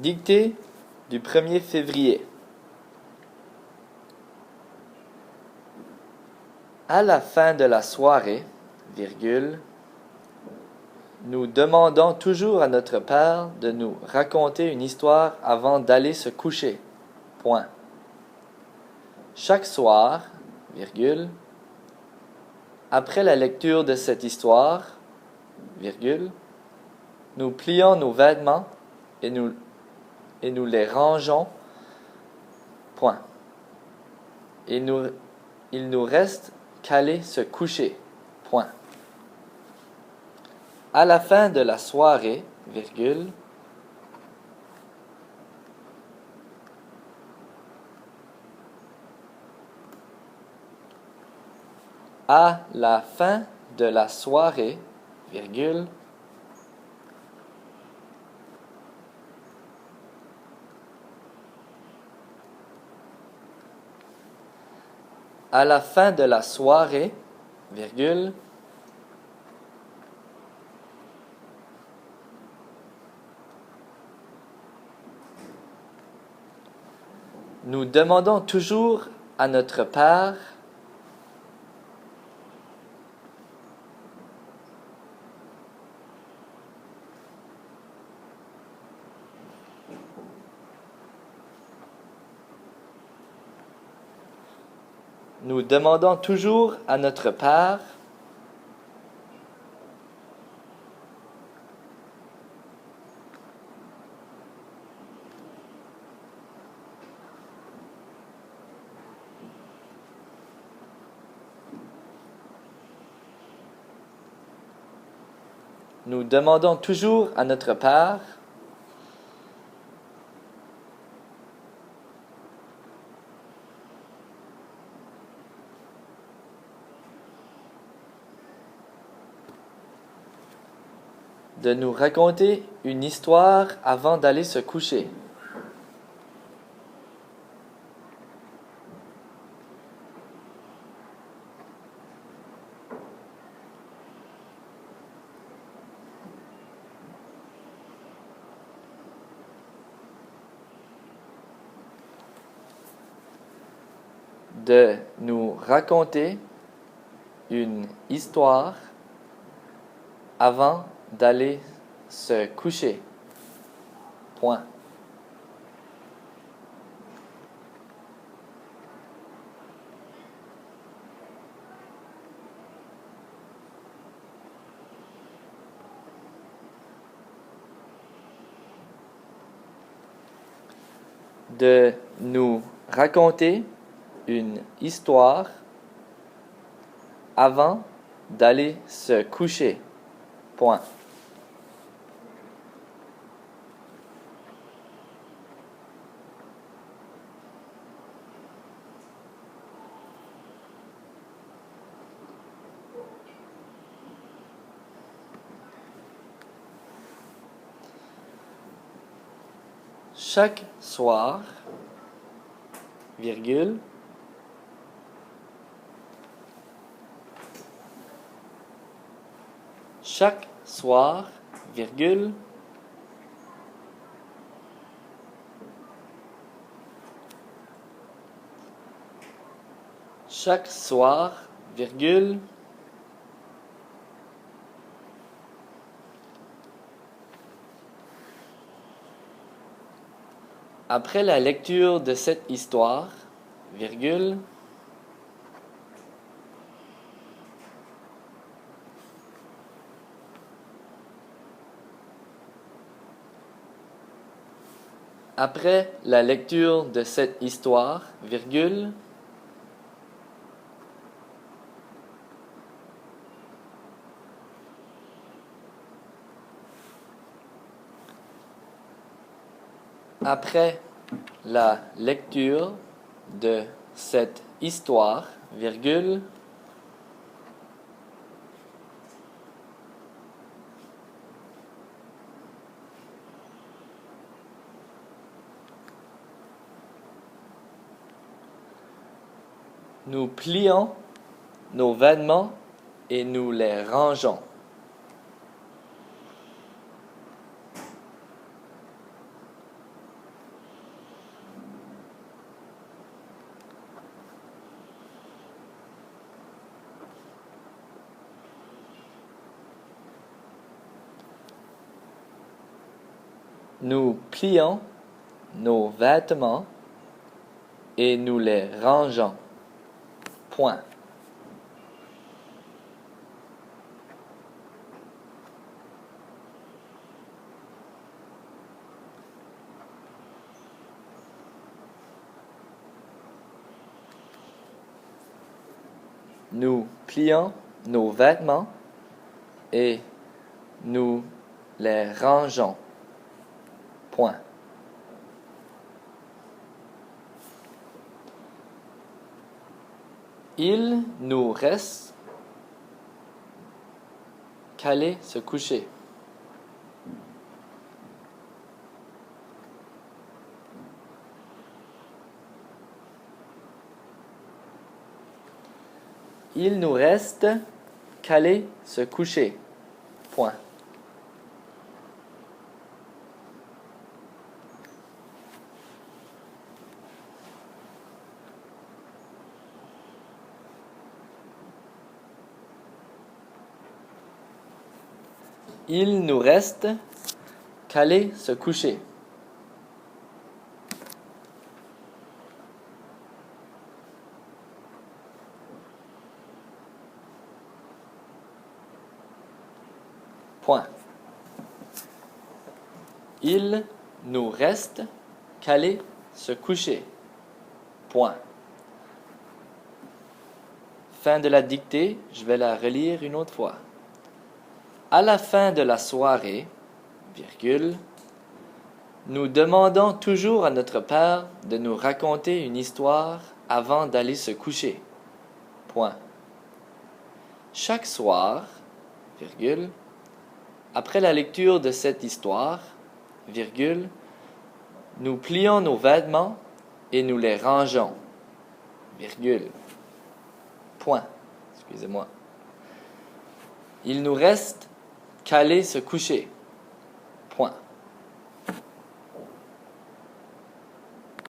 Dictée du 1er février. À la fin de la soirée, virgule, nous demandons toujours à notre père de nous raconter une histoire avant d'aller se coucher. Point. Chaque soir, virgule, après la lecture de cette histoire, virgule, nous plions nos vêtements et nous les rangeons. Point. Il nous reste qu'aller se coucher. Point. À la fin de la soirée, virgule, à la fin de la soirée, virgule, à la fin de la soirée, virgule, nous demandons toujours à notre père Nous demandons toujours à notre père Nous demandons toujours à notre père de nous raconter une histoire avant d'aller se coucher. De nous raconter une histoire avant d'aller se coucher. Point. De nous raconter une histoire avant d'aller se coucher. Point. Chaque soir, virgule, chaque soir, virgule, chaque soir, virgule, après la lecture de cette histoire, virgule, après la lecture de cette histoire, virgule, après la lecture de cette histoire, virgule, nous plions nos vêtements et nous les rangeons. Nous plions nos vêtements et nous les rangeons. Point. Nous plions nos vêtements et nous les rangeons. Point. Il nous reste qu'à aller se coucher. Il nous reste qu'à aller se coucher. Point. Il nous reste qu'à aller se coucher. Point. Il nous reste qu'à aller se coucher. Point. Fin de la dictée, je vais la relire une autre fois. À la fin de la soirée, virgule, nous demandons toujours à notre père de nous raconter une histoire avant d'aller se coucher. Point. Chaque soir, virgule, après la lecture de cette histoire, virgule, nous plions nos vêtements et nous les rangeons. Virgule. Point. Excusez-moi. Il nous reste qu'à aller se coucher.